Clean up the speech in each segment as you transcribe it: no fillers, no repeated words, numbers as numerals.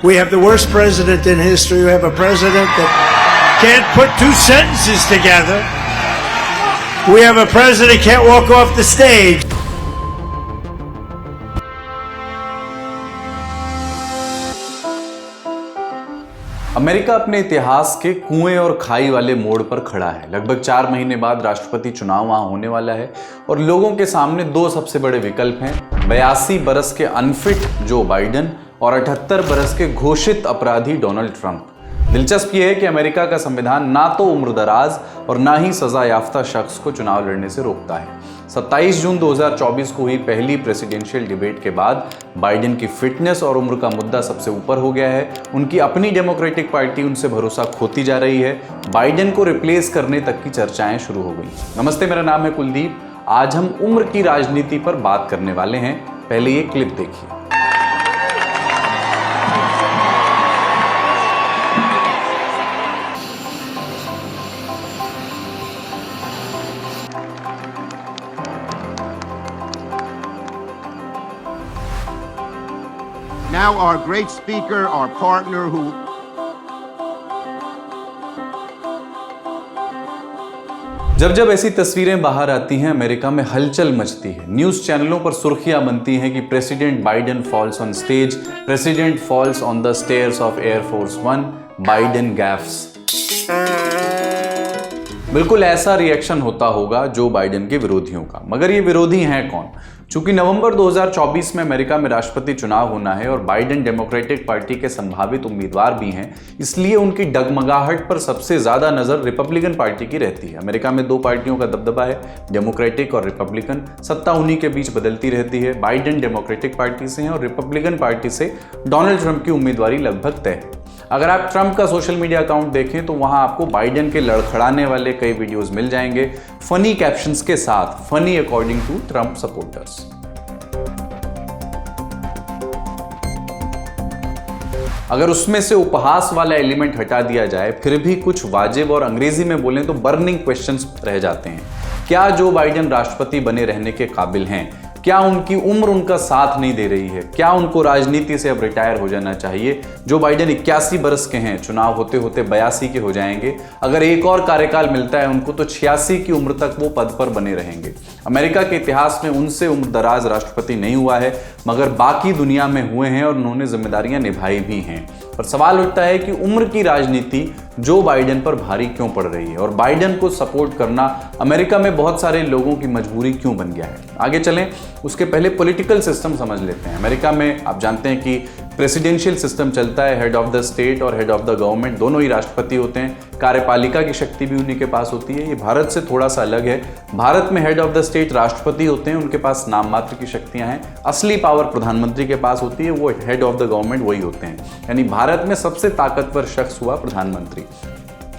We have the worst president in history. We have a president that can't put two sentences together. We have a president who can't walk off the stage. America अपने इतिहास के कुएं और खाई वाले मोड़ पर खड़ा है। लगभग 4 महीने बाद राष्ट्रपति चुनाव वहां होने वाला है और लोगों के सामने 2 सबसे बड़े विकल्प हैं, 82 बरस के अनफिट जो बाइडेन और 78 बरस के घोषित अपराधी डोनाल्ड ट्रंप। दिलचस्प यह है कि अमेरिका का संविधान ना तो उम्रदराज और ना ही सजा याफ्ता शख्स को चुनाव लड़ने से रोकता है। 27 जून 2024 को हुई पहली प्रेसिडेंशियल डिबेट के बाद बाइडेन की फिटनेस और उम्र का मुद्दा सबसे ऊपर हो गया है। उनकी अपनी डेमोक्रेटिक पार्टी उनसे भरोसा खोती जा रही है। बाइडेन को रिप्लेस करने तक की चर्चाएं शुरू हो गई। नमस्ते, मेरा नाम है कुलदीप। आज हम उम्र की राजनीति पर बात करने वाले हैं। पहले ये क्लिप देखिए। Now our great speaker, our partner who जब ऐसी तस्वीरें बाहर आती हैं, अमेरिका में हलचल मचती है। न्यूज़ चैनलों पर सुर्खियां बनती हैं कि President Biden falls on stage, President falls on the stairs of air force 1, Biden gaffes. बिल्कुल ऐसा रिएक्शन होता होगा जो बाइडेन के विरोधियों का। मगर ये विरोधी हैं कौन? चूंकि नवंबर 2024 में अमेरिका में राष्ट्रपति चुनाव होना है और बाइडेन डेमोक्रेटिक पार्टी के संभावित उम्मीदवार भी हैं, इसलिए उनकी डगमगाहट पर सबसे ज्यादा नजर रिपब्लिकन पार्टी की रहती है। अमेरिका में 2 पार्टियों का दबदबा है, डेमोक्रेटिक और रिपब्लिकन। सत्ता उन्हीं के बीच बदलती रहती है। बाइडेन डेमोक्रेटिक पार्टी से हैं और रिपब्लिकन पार्टी से डोनाल्ड ट्रंप की उम्मीदवारी लगभग तय है। अगर आप ट्रंप का सोशल मीडिया अकाउंट देखें तो वहां आपको बाइडेन के लड़खड़ाने वाले कई वीडियोस मिल जाएंगे, फनी कैप्शंस के साथ, funny according to Trump supporters. अगर उसमें से उपहास वाला एलिमेंट हटा दिया जाए, फिर भी कुछ वाजिब और अंग्रेजी में बोलें तो बर्निंग क्वेश्चंस रह जाते हैं। क्या जो बाइडेन राष्ट्रपति बने रहने के काबिल हैं? क्या उनकी उम्र उनका साथ नहीं दे रही है? क्या उनको राजनीति से अब रिटायर हो जाना चाहिए? जो बाइडेन 81 बरस के हैं, चुनाव होते होते 82 के हो जाएंगे। अगर एक और कार्यकाल मिलता है उनको तो 86 की उम्र तक वो पद पर बने रहेंगे। अमेरिका के इतिहास में उनसे उम्रदराज राष्ट्रपति नहीं हुआ है, मगर बाकी दुनिया में हुए हैं और उन्होंने जिम्मेदारियां निभाई भी हैं। और सवाल उठता है कि उम्र की राजनीति जो बाइडेन पर भारी क्यों पड़ रही है और बाइडेन को सपोर्ट करना अमेरिका में बहुत सारे लोगों की मजबूरी क्यों बन गया है। आगे चलें, उसके पहले पॉलिटिकल सिस्टम समझ लेते हैं। अमेरिका में आप जानते हैं कि प्रेसिडेंशियल सिस्टम चलता है। हेड ऑफ द स्टेट और हेड ऑफ द गवर्नमेंट दोनों ही राष्ट्रपति होते हैं। कार्यपालिका की शक्ति भी उन्हीं के पास होती है। ये भारत से थोड़ा सा अलग है। भारत में हेड ऑफ द स्टेट राष्ट्रपति होते हैं, उनके पास नाम मात्र की शक्तियां हैं। असली पावर प्रधानमंत्री के पास होती है, वो हेड ऑफ द गवर्नमेंट वही होते हैं। यानी भारत में सबसे ताकतवर शख्स हुआ प्रधानमंत्री।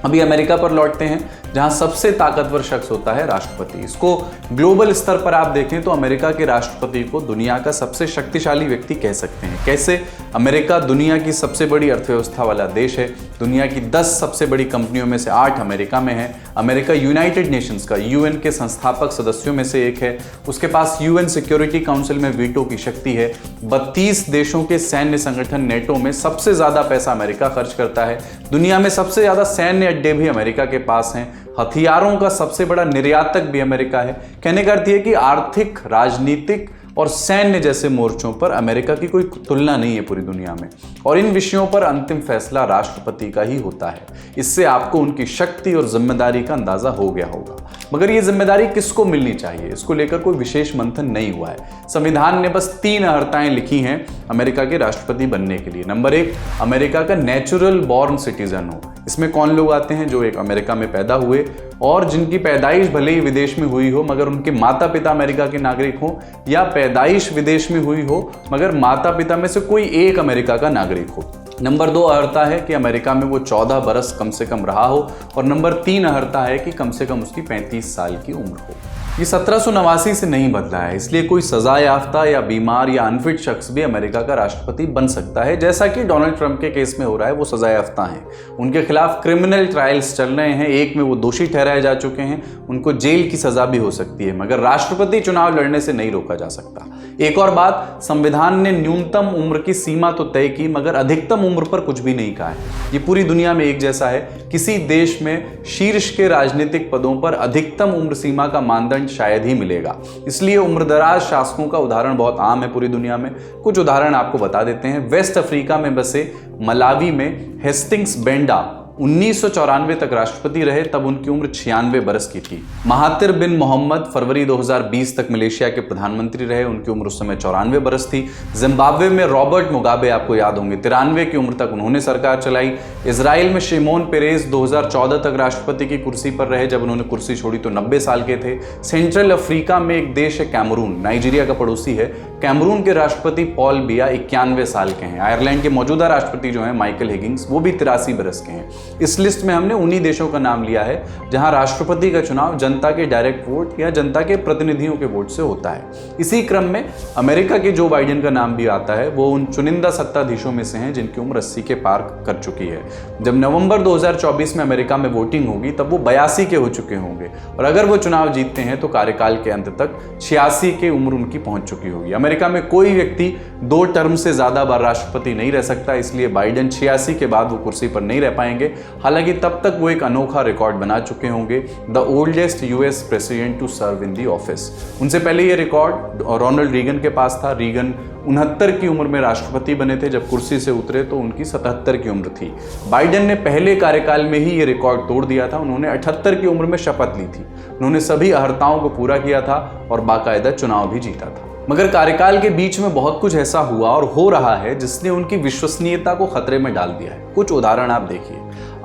अभी अमेरिका पर लौटते हैं, जहां सबसे ताकतवर शख्स होता है राष्ट्रपति। इसको ग्लोबल स्तर पर आप देखें तो अमेरिका के राष्ट्रपति को दुनिया का सबसे शक्तिशाली व्यक्ति कह सकते हैं। कैसे? अमेरिका दुनिया की सबसे बड़ी अर्थव्यवस्था वाला देश है। दुनिया की 10 सबसे बड़ी कंपनियों में से 8 अमेरिका में है। अमेरिका यूनाइटेड नेशंस का, यूएन के संस्थापक सदस्यों में से एक है। उसके पास यूएन सिक्योरिटी काउंसिल में वीटो की शक्ति है। 32 देशों के सैन्य संगठन नेटो में सबसे ज्यादा पैसा अमेरिका खर्च करता है। दुनिया में सबसे ज्यादा सैन्य अड्डे भी अमेरिका के पास हैं। हथियारों का सबसे बड़ा निर्यातक भी अमेरिका है। कहने का अर्थ यह कि आर्थिक, राजनीतिक और सैन्य जैसे मोर्चों पर अमेरिका की कोई तुलना नहीं है पूरी दुनिया में। और इन विषयों पर अंतिम फैसला राष्ट्रपति का ही होता है। इससे आपको उनकी शक्ति और जिम्मेदारी का अंदाजा हो गया होगा। मगर ये जिम्मेदारी किसको मिलनी चाहिए, इसको लेकर कोई विशेष मंथन नहीं हुआ है। संविधान ने बस 3 अर्हताएं लिखी हैं अमेरिका के राष्ट्रपति बनने के लिए। नंबर 1, अमेरिका का नेचुरल बॉर्न सिटीजन हो। इसमें कौन लोग आते हैं? जो एक अमेरिका में पैदा हुए और जिनकी पैदाइश भले ही विदेश में हुई हो मगर उनके माता पिता अमेरिका के नागरिक हो, या पैदाइश विदेश में हुई हो मगर माता पिता में से कोई एक अमेरिका का नागरिक हो। नंबर 2 अर्हता है कि अमेरिका में वो 14 बरस कम से कम रहा हो। और नंबर 3 अर्हता है कि कम से कम उसकी 35 साल की उम्र हो। ये 1789 से नहीं बदला है, इसलिए कोई सजा याफ्ता या बीमार या अनफिट शख्स भी अमेरिका का राष्ट्रपति बन सकता है, जैसा कि डोनाल्ड ट्रंप के केस में हो रहा है। वो सजा याफ्ता हैं, उनके खिलाफ क्रिमिनल ट्रायल्स चल रहे हैं, एक में वो दोषी ठहराए जा चुके हैं, उनको जेल की सजा भी हो सकती है, मगर राष्ट्रपति चुनाव लड़ने से नहीं रोका जा सकता। एक और बात, संविधान ने न्यूनतम उम्र की सीमा तो तय की, मगर अधिकतम उम्र पर कुछ भी नहीं कहा है। ये पूरी दुनिया में एक जैसा है, किसी देश में शीर्ष के राजनीतिक पदों पर अधिकतम उम्र सीमा का मानदंड शायद ही मिलेगा। इसलिए उम्रदराज शासकों का उदाहरण बहुत आम है पूरी दुनिया में। कुछ उदाहरण आपको बता देते हैं। वेस्ट अफ्रीका में बसे मलावी में हेस्टिंग्स बेंडा 1994 तक राष्ट्रपति रहे, तब उनकी उम्र 96 बरस की थी। महातिर बिन मोहम्मद फरवरी 2020 तक मलेशिया के प्रधानमंत्री रहे, उनकी उम्र उस समय 94 बरस थी। जिम्बाब्वे में रॉबर्ट मुगाबे, आपको याद होंगे, 93 की उम्र तक उन्होंने सरकार चलाई। इजराइल में शिमोन पेरेज 2014 तक राष्ट्रपति की कुर्सी पर रहे, जब उन्होंने कुर्सी छोड़ी तो 90 साल के थे। सेंट्रल अफ्रीका में एक देश है कैमरून, नाइजीरिया का पड़ोसी है, कैमरून के राष्ट्रपति पॉल बिया 91 साल के हैं। आयरलैंड के मौजूदा राष्ट्रपति जो हैं माइकल हिगिंस, वो भी 83 बरस के हैं। इस लिस्ट में हमने उन्हीं देशों का नाम लिया है जहां राष्ट्रपति का चुनाव जनता के डायरेक्ट वोट या जनता के प्रतिनिधियों के वोट से होता है। इसी क्रम में अमेरिका के जो बाइडेन का नाम भी आता है, वो उन चुनिंदा सत्ताधीशों में से हैं जिनकी उम्र 80 के पार कर चुकी है। जब नवंबर 2024 में अमेरिका में वोटिंग होगी तब वो 82 के हो चुके होंगे, और अगर वो चुनाव जीतते हैं तो कार्यकाल के अंत तक 86 की उम्र उनकी पहुंच चुकी होगी। अमेरिका में कोई व्यक्ति 2 टर्म से ज्यादा बार राष्ट्रपति नहीं रह सकता, इसलिए बाइडेन 86 के बाद वो कुर्सी पर नहीं रह पाएंगे। हालांकि तब तक वो एक अनोखा रिकॉर्ड बना चुके होंगे, the oldest US president to serve in the office. उनसे पहले ये रिकॉर्ड रोनाल्ड रीगन के पास था। रीगन 69 की उम्र में राष्ट्रपति बने थे, जब कुर्सी से उतरे तो उनकी 77 की उम्र थी। बाइडेन ने पहले कार्यकाल में ही ये रिकॉर्ड तोड़ दिया था। उन्होंने 78 की उम्र में शपथ ली थी। उन्होंने सभी अहर्ताओं को पूरा किया था और बाकायदा चुनाव भी जीता था। मगर कार्यकाल के बीच में बहुत कुछ ऐसा हुआ और हो रहा है जिसने उनकी विश्वसनीयता को खतरे में डाल दिया है। कुछ उदाहरण आप देखिए।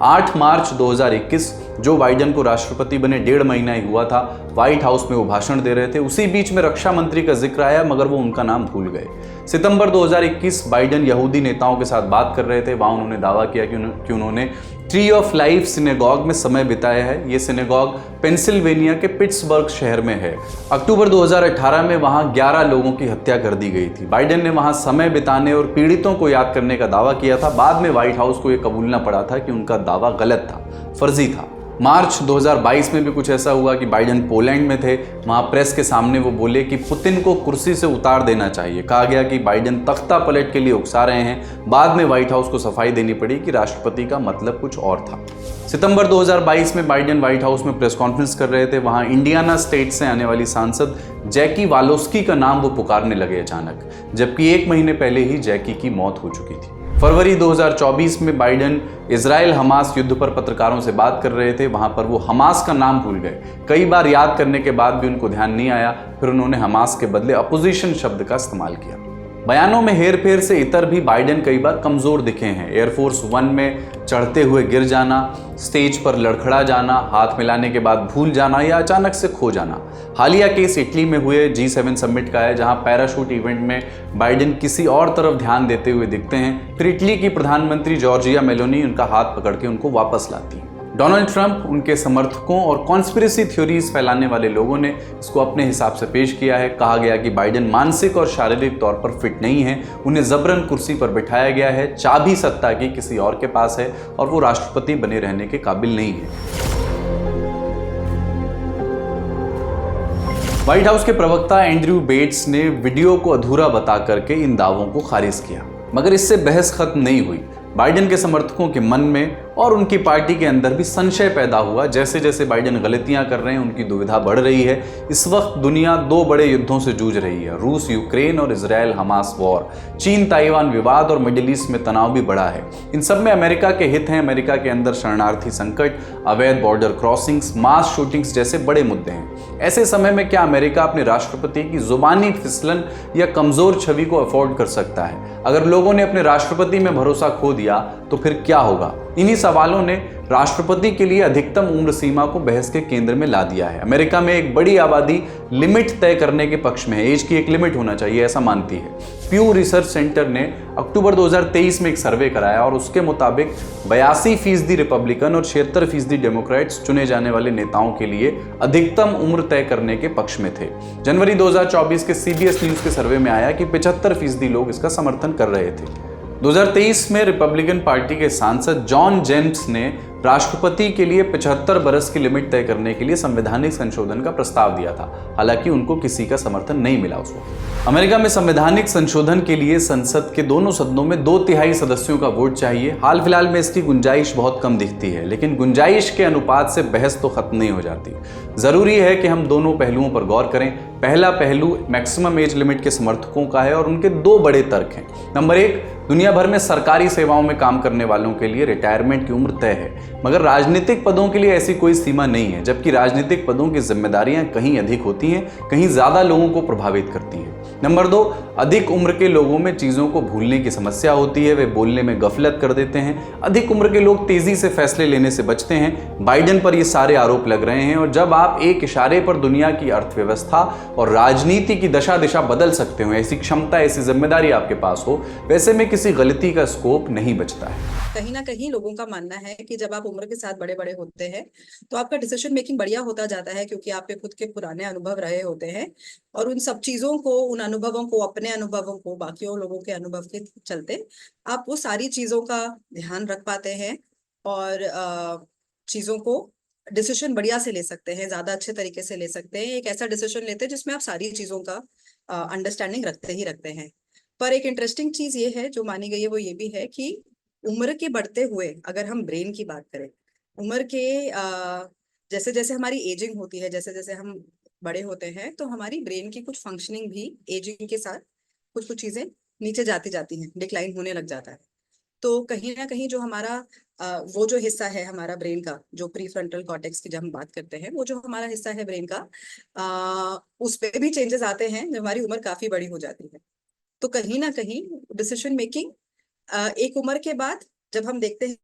8 मार्च 2021 जो बाइडेन को राष्ट्रपति बने 1.5 महीना ही हुआ था, व्हाइट हाउस में वो भाषण दे रहे थे। उसी बीच में रक्षा मंत्री का जिक्र आया, मगर वो उनका नाम भूल गए। सितंबर 2021 बाइडेन यहूदी नेताओं के साथ बात कर रहे थे। वहां उन्होंने दावा किया कि उन्होंने ट्री ऑफ लाइफ सिनेगॉग में समय बिताया है। ये सिनेगॉग पेंसिल्वेनिया के पिट्सबर्ग शहर में है। अक्टूबर 2018 में वहां 11 लोगों की हत्या कर दी गई थी। बाइडेन ने वहां समय बिताने और पीड़ितों को याद करने का दावा किया था। बाद में व्हाइट हाउस को यह कबूलना पड़ा था कि उनका दावा गलत था, फर्जी था। मार्च 2022 में भी कुछ ऐसा हुआ कि बाइडेन पोलैंड में थे। वहां प्रेस के सामने वो बोले कि पुतिन को कुर्सी से उतार देना चाहिए। कहा गया कि बाइडेन तख्ता पलट के लिए उकसा रहे हैं। बाद में व्हाइट हाउस को सफाई देनी पड़ी कि राष्ट्रपति का मतलब कुछ और था। सितंबर 2022 में बाइडेन व्हाइट हाउस में प्रेस कॉन्फ्रेंस कर रहे थे। वहां इंडियाना स्टेट से आने वाली सांसद जैकी वालोस्की का नाम वो पुकारने लगे अचानक, जबकि 1 महीने पहले ही जैकी की मौत हो चुकी थी। फरवरी 2024 में बाइडेन इजराइल हमास युद्ध पर पत्रकारों से बात कर रहे थे। वहां पर वो हमास का नाम भूल गए। कई बार याद करने के बाद भी उनको ध्यान नहीं आया। फिर उन्होंने हमास के बदले अपोजिशन शब्द का इस्तेमाल किया। बयानों में हेरफेर से इतर भी बाइडेन कई बार कमजोर दिखे हैं। एयरफोर्स 1 में चढ़ते हुए गिर जाना, स्टेज पर लड़खड़ा जाना, हाथ मिलाने के बाद भूल जाना या अचानक से खो जाना। हालिया केस इटली में हुए G7 समिट का है, जहां पैराशूट इवेंट में बाइडेन किसी और तरफ ध्यान देते हुए दिखते हैं। फिर इटली की प्रधानमंत्री जॉर्जिया मेलोनी उनका हाथ पकड़ के उनको वापस लाती हैं। डोनाल्ड ट्रंप, उनके समर्थकों और कॉन्स्पिरेसी थ्योरीज फैलाने वाले लोगों ने इसको अपने हिसाब से पेश किया है। कहा गया कि बाइडेन मानसिक और शारीरिक तौर पर फिट नहीं है, उन्हें जबरन कुर्सी पर बिठाया गया है, चाबी सत्ता की किसी और के पास है और वो राष्ट्रपति बने रहने के काबिल नहीं है। व्हाइट हाउस के प्रवक्ता एंड्रयू बेट्स ने वीडियो को अधूरा बता करके इन दावों को खारिज किया, मगर इससे बहस खत्म नहीं हुई। बाइडेन के समर्थकों के मन में और उनकी पार्टी के अंदर भी संशय पैदा हुआ। जैसे जैसे बाइडेन गलतियां कर रहे हैं, उनकी दुविधा बढ़ रही है। इस वक्त दुनिया 2 बड़े युद्धों से जूझ रही है, रूस यूक्रेन और इजराइल हमास वॉर। चीन ताइवान विवाद और मिडिल ईस्ट में तनाव भी बढ़ा है। इन सब में अमेरिका के हित हैं। अमेरिका के अंदर शरणार्थी संकट, अवैध बॉर्डर क्रॉसिंग्स, मास शूटिंग्स जैसे बड़े मुद्दे हैं। ऐसे समय में क्या अमेरिका अपने राष्ट्रपति की जुबानी फिसलन या कमजोर छवि को अफोर्ड कर सकता है? अगर लोगों ने अपने राष्ट्रपति में भरोसा खो दिया तो फिर क्या होगा? इन्हीं सवालों ने राष्ट्रपति के लिए अधिकतम उम्र सीमा को बहस के केंद्र में ला दिया है। अमेरिका में एक बड़ी आबादी लिमिट तय करने के पक्ष में है, एज की एक लिमिट होना चाहिए ऐसा मानती है। प्यू रिसर्च सेंटर ने अक्टूबर 2023 में एक सर्वे कराया और उसके मुताबिक 82% रिपब्लिकन और 76% डेमोक्रेट्स चुने जाने वाले नेताओं के लिए अधिकतम उम्र तय करने के पक्ष में थे। जनवरी 2024 के CBS न्यूज के सर्वे में आया कि 75% लोग इसका समर्थन कर रहे थे। 2023 में रिपब्लिकन पार्टी के सांसद जॉन जेम्स ने राष्ट्रपति के लिए 75 बरस की लिमिट तय करने के लिए संवैधानिक संशोधन का प्रस्ताव दिया था। हालांकि उनको किसी का समर्थन नहीं मिला उस वक्त। अमेरिका में संवैधानिक संशोधन के लिए संसद के दोनों सदनों में 2/3 सदस्यों का वोट चाहिए। हाल फिलहाल में इसकी गुंजाइश बहुत कम दिखती है, लेकिन गुंजाइश के अनुपात से बहस तो खत्म नहीं हो जाती। जरूरी है कि हम दोनों पहलुओं पर गौर करें। पहला पहलू मैक्सिमम एज लिमिट के समर्थकों का है और उनके 2 बड़े तर्क हैं। नंबर 1, दुनिया भर में सरकारी सेवाओं में काम करने वालों के लिए रिटायरमेंट की उम्र तय है, मगर राजनीतिक पदों के लिए ऐसी कोई सीमा नहीं है, जबकि राजनीतिक पदों की जिम्मेदारियां कहीं अधिक होती हैं, कहीं ज्यादा लोगों को प्रभावित करती हैं। नंबर 2, अधिक उम्र के लोगों में चीजों को भूलने की समस्या होती है, वे बोलने में गफलत कर देते हैं। अधिक उम्र के लोग तेजी से फैसले लेने से बचते हैं। बाइडेन पर ये सारे आरोप लग रहे हैं और जब आप एक इशारे पर दुनिया की अर्थव्यवस्था और राजनीति की दशा दिशा बदल सकते हो, ऐसी क्षमता, ऐसी जिम्मेदारी आपके पास हो, वैसे में किसी गलती का स्कोप नहीं बचता है। कहीं ना कहीं लोगों का मानना है कि जब आप उम्र के साथ बड़े बड़े होते हैं तो आपका डिसीजन मेकिंग बढ़िया होता जाता है, क्योंकि आप पे खुद के पुराने अनुभव रहे होते हैं और उन सब चीजों को, उन अनुभवों को, अपने अनुभवों को बाकी लोगों के अनुभव के चलते आप वो सारी चीजों का ध्यान रख पाते हैं और चीजों को डिसीजन बढ़िया से ले सकते हैं, ज्यादा अच्छे तरीके से ले सकते हैं। एक ऐसा डिसीजन लेते हैं जिसमें आप सारी चीजों का अंडरस्टैंडिंग रखते हैं। पर एक इंटरेस्टिंग चीज ये है जो मानी गई है, वो ये भी है कि उम्र के बढ़ते हुए अगर हम ब्रेन की बात करें, उम्र के जैसे जैसे हमारी एजिंग होती है, जैसे जैसे हम बड़े होते हैं, तो हमारी ब्रेन की कुछ फंक्शनिंग भी एजिंग के साथ कुछ चीजें नीचे जाती हैं, डिक्लाइन होने लग जाता है। तो कहीं ना कहीं जो हमारा वो जो हिस्सा है हमारा ब्रेन का, जो प्री फ्रंटल कॉर्टेक्स की जब हम बात करते हैं, वो जो हमारा हिस्सा है ब्रेन का, उस पे भी चेंजेस आते हैं जब हमारी उम्र काफी बड़ी हो जाती है। तो कहीं ना कहीं डिसीजन मेकिंग एक उम्र के बाद, जब हम देखते हैं,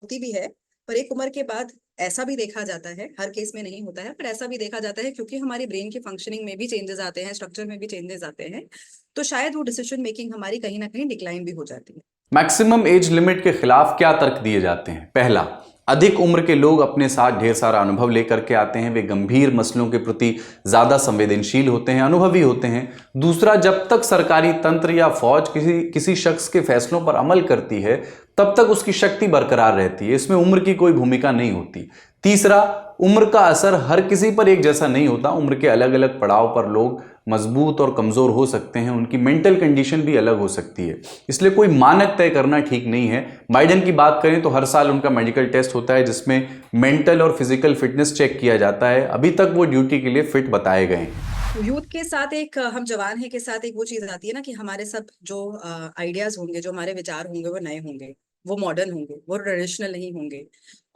होती भी है, पर एक उम्र के बाद ऐसा भी देखा जाता है, हर केस में नहीं होता है, पर ऐसा भी देखा जाता है क्योंकि हमारी ब्रेन की फंक्शनिंग में भी चेंजेस आते हैं, स्ट्रक्चर में भी चेंजेस आते हैं, तो शायद वो डिसीजन मेकिंग हमारी कहीं ना कहीं डिक्लाइन भी हो जाती है। मैक्सिमम एज लिमिट के खिलाफ क्या तर्क दिए जाते हैं? पहला, अधिक उम्र के लोग अपने साथ ढेर सारा अनुभव लेकर के आते हैं, वे गंभीर मसलों के प्रति ज्यादा संवेदनशील होते हैं, अनुभवी होते हैं। दूसरा, जब तक सरकारी तंत्र या फौज किसी शख्स के फैसलों पर अमल करती है, तब तक उसकी शक्ति बरकरार रहती है, इसमें उम्र की कोई भूमिका नहीं होती। तीसरा, उम्र का असर हर किसी पर एक जैसा नहीं होता, उम्र के अलग अलग पड़ाव पर लोग मजबूत और कमजोर हो सकते हैं, उनकी मेंटल कंडीशन भी अलग हो सकती है, इसलिए कोई मानक तय करना ठीक नहीं है। बाइडेन की बात करें तो हर साल उनका मेडिकल टेस्ट होता है जिसमें मेंटल और फिजिकल फिटनेस चेक किया जाता है। अभी तक वो ड्यूटी के लिए फिट बताए गए हैं। यूथ के साथ एक हम जवान है के साथ एक वो चीज आती है ना कि हमारे सब जो आइडियाज होंगे, जो हमारे विचार होंगे, वो नए होंगे, वो मॉडर्न होंगे, वो ट्रेडिशनल नहीं होंगे।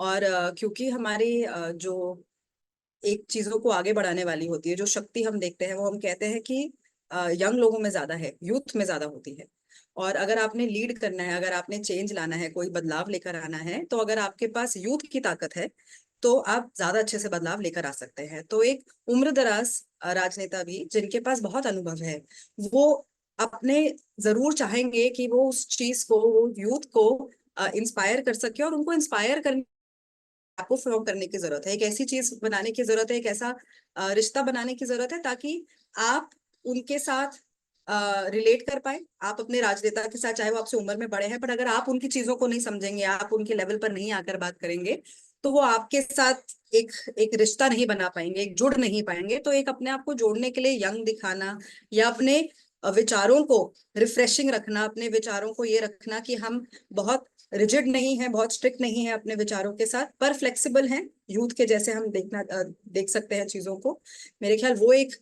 और क्योंकि हमारी जो एक चीजों को आगे बढ़ाने वाली होती है, जो शक्ति हम देखते हैं, वो हम कहते हैं कि यंग लोगों में ज्यादा है, यूथ में ज्यादा होती है। और अगर आपने लीड करना है, अगर आपने चेंज लाना है, कोई बदलाव लेकर आना है, तो अगर आपके पास यूथ की ताकत है तो आप ज्यादा अच्छे से बदलाव लेकर आ सकते हैं। तो एक उम्र दराज राजनेता भी जिनके पास बहुत अनुभव है, वो अपने जरूर चाहेंगे कि वो उस चीज को, वो यूथ को इंस्पायर कर सके, और उनको इंस्पायर करने, आपको फॉर्म करने की जरूरत है, एक ऐसी चीज बनाने की जरूरत है, एक ऐसा रिश्ता बनाने की जरूरत है ताकि आप उनके साथ रिलेट कर पाए। आप अपने राजनेता के साथ, चाहे वो आपसे उम्र में बड़े हैं, पर अगर आप उनकी चीजों को नहीं समझेंगे, आप उनके लेवल पर नहीं आकर बात करेंगे, तो वो आपके साथ एक रिश्ता नहीं बना पाएंगे, एक जुड़ नहीं पाएंगे। तो एक अपने आप को जोड़ने के लिए यंग दिखाना, या अपने विचारों को रिफ्रेशिंग रखना, अपने विचारों को ये रखना कि हम बहुत रिजिड नहीं है, बहुत स्ट्रिक्ट नहीं है अपने विचारों के साथ, पर फ्लेक्सिबल हैं, यूथ के जैसे हम देख सकते हैं चीजों को। मेरे ख्याल वो एक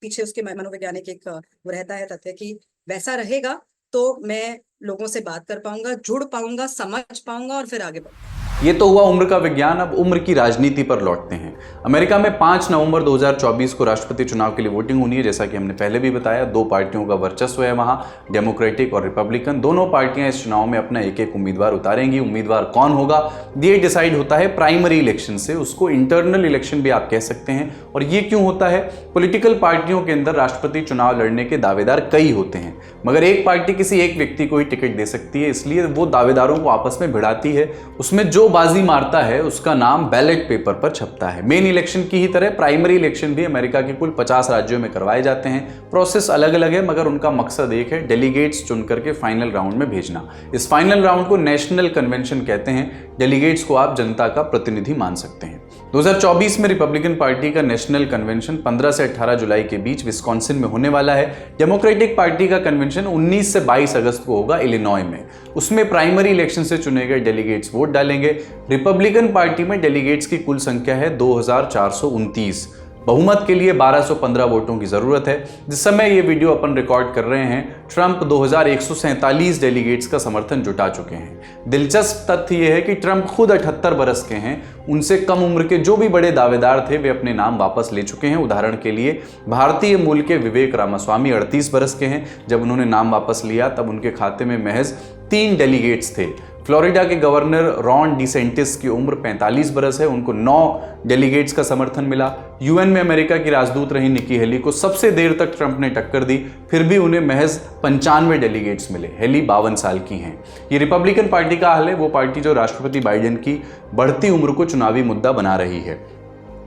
पीछे उसके मनोवैज्ञानिक एक वो रहता है तथ्य कि वैसा रहेगा तो मैं लोगों से बात कर पाऊंगा, जुड़ पाऊंगा, समझ पाऊंगा और फिर आगे बढ़ूंगा। ये तो हुआ उम्र का विज्ञान। अब उम्र की राजनीति पर लौटते हैं। अमेरिका में 5 नवंबर 2024 को राष्ट्रपति चुनाव के लिए वोटिंग होनी है। जैसा कि हमने पहले भी बताया, 2 पार्टियों का वर्चस्व है वहां, डेमोक्रेटिक और रिपब्लिकन। दोनों पार्टियां इस चुनाव में अपना एक एक उम्मीदवार उतारेंगी। उम्मीदवार कौन होगा ये डिसाइड होता है प्राइमरी इलेक्शन से, उसको इंटरनल इलेक्शन भी आप कह सकते हैं। और ये क्यों होता है? पॉलिटिकल पार्टियों के अंदर राष्ट्रपति चुनाव लड़ने के दावेदार कई होते हैं, मगर एक पार्टी किसी एक व्यक्ति को ही टिकट दे सकती है, इसलिए वो दावेदारों को आपस में भिड़ाती है। उसमें जो बाजी मारता है उसका नाम बैलेट पेपर पर छपता है। मेन इलेक्शन की ही तरह प्राइमरी इलेक्शन भी अमेरिका के कुल 50 राज्यों में करवाए जाते हैं। प्रोसेस अलग अलग है, मगर उनका मकसद एक है, डेलीगेट्स चुन करके फाइनल राउंड में भेजना। इस फाइनल राउंड को नेशनल कन्वेंशन कहते हैं। डेलीगेट्स को आप जनता का प्रतिनिधि मान सकते हैं। 2024 में रिपब्लिकन पार्टी का नेशनल कन्वेंशन 15 से 18 जुलाई के बीच विस्कॉन्सिन में होने वाला है। डेमोक्रेटिक पार्टी का कन्वेंशन 19 से 22 अगस्त को होगा इलिनॉय में। उसमें प्राइमरी इलेक्शन से चुने गए डेलीगेट्स वोट डालेंगे। रिपब्लिकन पार्टी में डेलीगेट्स की कुल संख्या है 2429। बहुमत के लिए 1215 वोटों की जरूरत है। जिस समय ये वीडियो अपन रिकॉर्ड कर रहे हैं, ट्रंप 2147 डेलीगेट्स का समर्थन जुटा चुके हैं। दिलचस्प तथ्य यह है कि ट्रंप खुद 78 बरस के हैं। उनसे कम उम्र के जो भी बड़े दावेदार थे वे अपने नाम वापस ले चुके हैं। उदाहरण के लिए भारतीय मूल के विवेक रामास्वामी 38 बरस के हैं। जब उन्होंने नाम वापस लिया तब उनके खाते में महज 3 डेलीगेट्स थे। फ्लोरिडा के गवर्नर रॉन डिसेंटिस की उम्र 45 बरस है, उनको 9 डेलीगेट्स का समर्थन मिला। यूएन में अमेरिका की राजदूत रही निकी हेली को सबसे देर तक ट्रंप ने टक्कर दी, फिर भी उन्हें महज 95 डेलीगेट्स मिले। हेली 52 साल की हैं। ये रिपब्लिकन पार्टी का हाल है, वो पार्टी जो राष्ट्रपति बाइडेन की बढ़ती उम्र को चुनावी मुद्दा बना रही है।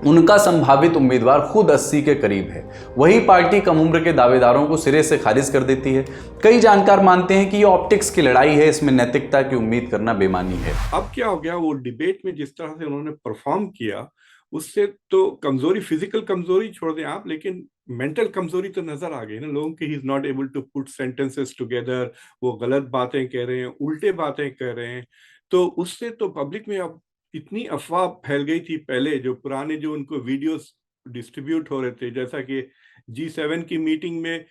उनका संभावित उम्मीदवार खुद 80 के करीब है। वही पार्टी कम उम्र के दावेदारों को सिरे से खारिज कर देती है। कई जानकार मानते हैं कि ये ऑप्टिक्स की लड़ाई है, इसमें नैतिकता की उम्मीद करना बेमानी है। अब क्या हो गया, वो डिबेट में जिस तरह से उन्होंने परफॉर्म किया, उससे तो कमजोरी, फिजिकल कमजोरी छोड़ दें आप, लेकिन मेंटल कमजोरी तो नजर आ गई ना लोगों की। He is not able to put sentences together, वो गलत बातें कह रहे हैं, उल्टे बातें कह रहे हैं। तो उससे तो पब्लिक में अब इतनी अफवाह फैल गई थी। पहले जो पुराने जो उनको वीडियोस डिस्ट्रीब्यूट हो रहे थे, जैसा कि G7 की मीटिंग में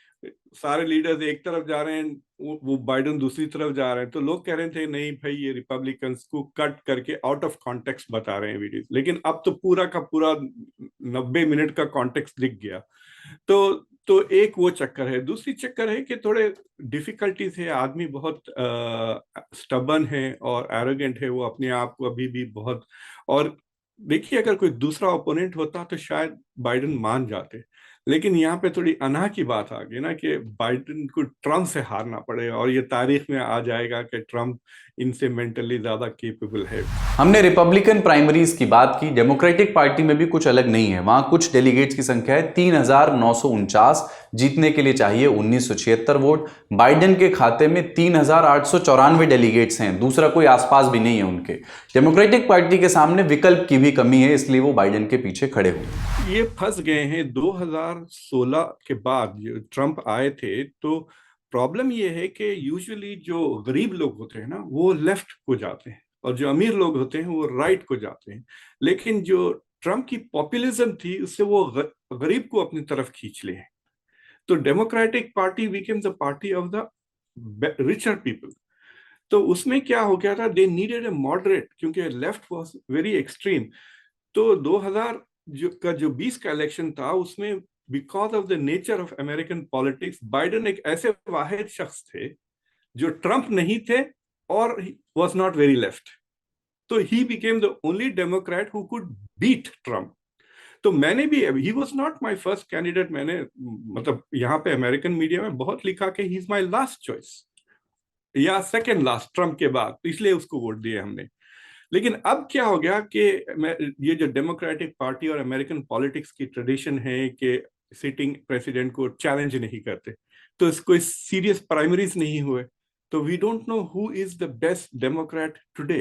सारे लीडर्स एक तरफ जा रहे हैं, वो बाइडेन दूसरी तरफ जा रहे हैं, तो लोग कह रहे थे नहीं भाई ये रिपब्लिकन्स को कट करके आउट ऑफ कॉन्टेक्स्ट बता रहे हैं वीडियो। लेकिन अब तो पूरा का पूरा 90 मिनट का कॉन्टेक्स्ट दिख गया। तो एक वो चक्कर है। दूसरी चक्कर है कि थोड़े डिफिकल्टीज है, आदमी बहुत स्टबन है और एरोगेंट है, वो अपने आप को अभी भी बहुत। और देखिए, अगर कोई दूसरा ओपोनेंट होता तो शायद बाइडेन मान जाते, लेकिन यहाँ पे थोड़ी अनाह की बात आ गई ना कि बाइडेन को ट्रम्प से हारना पड़ेगा, और ये तारीख में आ जाएगा कि ट्रम्प इनसे मेंटली ज्यादा केपेबल है। हमने रिपब्लिकन प्राइमरीज की बात की। डेमोक्रेटिक पार्टी में भी कुछ अलग नहीं है। वहां कुछ डेलीगेट्स की संख्या है 3949। जीतने के लिए चाहिए 1976 वोट। बाइडेन के खाते में 3894 डेलीगेट्स हैं, दूसरा कोई आसपास भी नहीं है उनके। डेमोक्रेटिक पार्टी के सामने विकल्प की भी कमी है, इसलिए वो बाइडेन के पीछे खड़े हुए। ये फंस गए हैं। 2016 के बाद जो ट्रम्प आए थे, तो प्रॉब्लम ये है कि यूजुअली जो गरीब लोग होते हैं ना, वो लेफ्ट को जाते हैं, और जो अमीर लोग होते हैं वो राइट को जाते हैं। लेकिन जो ट्रम्प की पॉपुलिज्म थी, उससे वो गरीब को अपनी तरफ खींच ले। तो Democratic Party became the party of the richer people. तो उसमें क्या हो गया था, दे नीडेड ए मॉडरेट, क्योंकि लेफ्ट वाज वेरी एक्सट्रीम। तो 2000 जो 20 का इलेक्शन था, उसमें because of the nature of American politics, Biden एक ऐसे वाहिद शख्स थे जो ट्रम्प नहीं थे और वाज नॉट वेरी लेफ्ट। तो he became the only Democrat who could beat Trump. तो मैंने भी, he was not my first candidate, मैंने मतलब यहाँ पे अमेरिकन मीडिया में बहुत लिखा कि he is my last choice या सेकेंड लास्ट ट्रम्प के बाद, इसलिए उसको वोट दिए हमने। लेकिन अब क्या हो गया कि ये जो डेमोक्रेटिक पार्टी और अमेरिकन पॉलिटिक्स की ट्रेडिशन है कि सिटिंग प्रेसिडेंट को चैलेंज नहीं करते, तो कोई सीरियस प्राइमरीज नहीं हुए, तो we don't know who is the best Democrat today.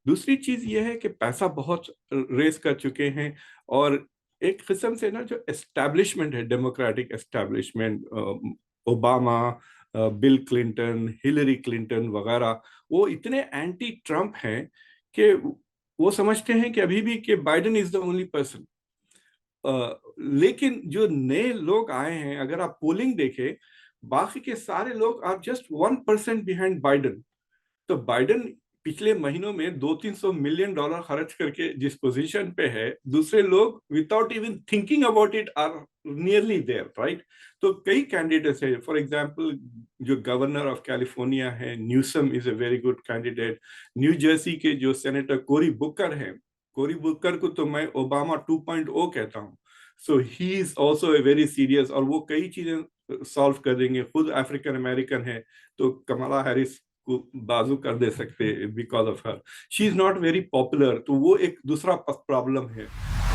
दूसरी चीज ये है कि पैसा बहुत रेस कर चुके हैं, और एक किस्म से ना जो एस्टैब्लिशमेंट है, democratic establishment, Obama, bill Clinton, Hillary Clinton वगैरह, वो इतने एंटी ट्रम्प हैं कि वो समझते हैं कि अभी भी कि Biden is the only person. लेकिन जो नए लोग आए हैं, अगर आप पोलिंग देखें, बाकी के सारे लोग आर जस्ट 1% बिहाइंड बाइडेन। तो बाइडेन पिछले महीनों में $200-300 मिलियन खर्च करके जिस पोजीशन पे है, दूसरे लोग without even thinking about it are nearly there, right? तो कई कैंडिडेट्स है, फॉर एग्जांपल जो गवर्नर ऑफ कैलिफोर्निया है, Newsom is a very good candidate. New Jersey के जो सेनेटर कोरी बुकर हैं, कोरी बुकर को तो मैं ओबामा 2.0 कहता हूँ। So he is also a very serious, और वो कई चीजें सॉल्व कर देंगे। खुद अफ्रीकन अमेरिकन है, तो कमला हैरिस को बाजू कर दे सकते because of her. She is not very popular, तो वो एक दूसरा प्रॉब्लम है।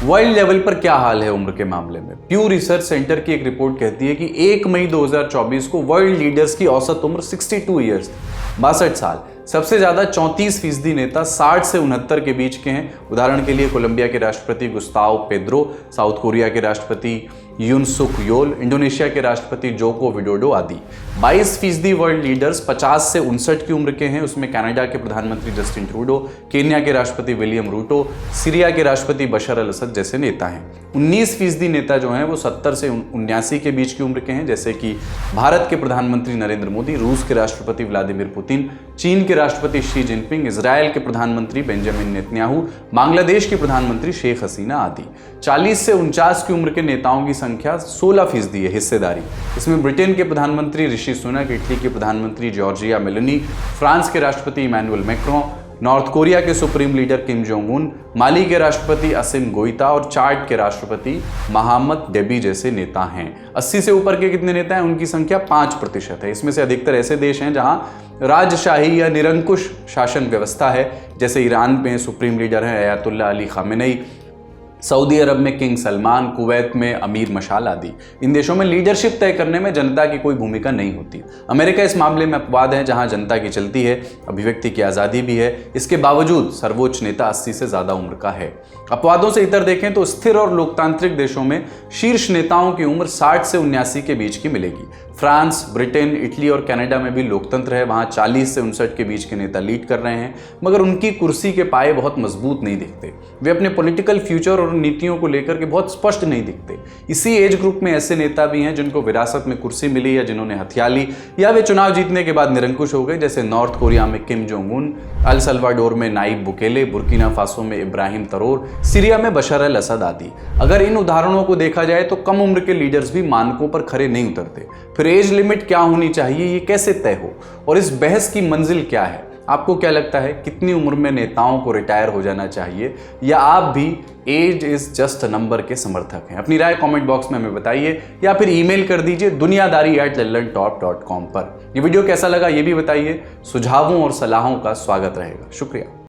वर्ल्ड लेवल पर क्या हाल है उम्र के मामले में? प्यू रिसर्च सेंटर की एक रिपोर्ट कहती है कि 1 मई 2024 को वर्ल्ड लीडर्स की औसत उम्र 62 ईयर्स थी, 62 साल। सबसे ज्यादा 34% नेता 60 से 69 के बीच के हैं। उदाहरण के लिए कोलंबिया के राष्ट्रपति गुस्ताव पेद्रो, साउथ कोरिया के राष्ट्रपति यून सुक योल, इंडोनेशिया के राष्ट्रपति जोको विडोडो आदि। 22% वर्ल्ड लीडर्स 50 से 59 की उम्र के हैं। उसमें कनाडा के प्रधानमंत्री जस्टिन ट्रूडो, केन्या के राष्ट्रपति विलियम रूटो, सीरिया के राष्ट्रपति बशर अल असद जैसे नेता हैं। 19% नेता जो हैं वो 70 से 79 के बीच की उम्र के हैं, जैसे कि भारत के प्रधानमंत्री नरेंद्र मोदी, रूस के राष्ट्रपति व्लादिमीर पुतिन, चीन के राष्ट्रपति शी जिनपिंग, इजराइल के प्रधानमंत्री बेंजामिन नेतन्याहू, बांग्लादेश की प्रधानमंत्री शेख हसीना आदि। 40 से 49 की उम्र के नेताओं की संख्या 16% है हिस्सेदारी। इसमें ब्रिटेन के प्रधानमंत्री ऋषि सुनक, इटली के प्रधानमंत्री जॉर्जिया मेलोनी, फ्रांस के राष्ट्रपति इमैनुअल मैक्रों, नॉर्थ कोरिया के supreme leader Kim Jong Un, Mali के राष्ट्रपति असिम गोइता और चाड के राष्ट्रपति महामद डेबी जैसे नेता हैं। 80 से ऊपर के कितने नेता हैं? उनकी संख्या 5% है। इसमें से अधिकतर ऐसे देश हैं जहां राजशाही या निरंकुश शासन व्यवस्था है, जैसे ईरान में सुप्रीम लीडर हैं अयातुल्ला अली खामेनेई, सऊदी अरब में किंग सलमान, कुवैत में अमीर मशाल आदि। इन देशों में लीडरशिप तय करने में जनता की कोई भूमिका नहीं होती। अमेरिका इस मामले में अपवाद है, जहां जनता की चलती है, अभिव्यक्ति की आज़ादी भी है। इसके बावजूद सर्वोच्च नेता 80 से ज़्यादा उम्र का है। अपवादों से इतर देखें तो स्थिर और लोकतांत्रिक देशों में शीर्ष नेताओं की उम्र 60 से 79 के बीच की मिलेगी। फ्रांस, ब्रिटेन, इटली और कनाडा में भी लोकतंत्र है, वहां 40 से 59 के बीच के नेता लीड कर रहे हैं, मगर उनकी कुर्सी के पाए बहुत मजबूत नहीं दिखते। वे अपने पॉलिटिकल फ्यूचर और नीतियों को लेकर के बहुत स्पष्ट नहीं दिखते। इसी एज ग्रुप में ऐसे नेता भी हैं जिनको विरासत में कुर्सी मिली या जिन्होंने हथिया ली, या वे चुनाव जीतने के बाद निरंकुश हो गए, जैसे नॉर्थ कोरिया में किम जोंग उन, अल सल्वाडोर में नाइब बुकेले, बुर्किना फासो में इब्राहिम तरोर, सीरिया में बशर अल असद आदि। अगर इन उदाहरणों को देखा जाए तो कम उम्र के लीडर्स भी मानकों पर खरे नहीं उतरते। फिर एज लिमिट क्या होनी चाहिए, ये कैसे तय हो, और इस बहस की मंजिल क्या है? आपको क्या लगता है, कितनी उम्र में नेताओं को रिटायर हो जाना चाहिए, या आप भी एज इज जस्ट नंबर के समर्थक हैं? अपनी राय कमेंट बॉक्स में हमें बताइए, या फिर ईमेल कर दीजिए दुनियादारी@londantop.com पर। ये वीडियो कैसा लगा ये भी बताइए। सुझावों और सलाहों का स्वागत रहेगा। शुक्रिया।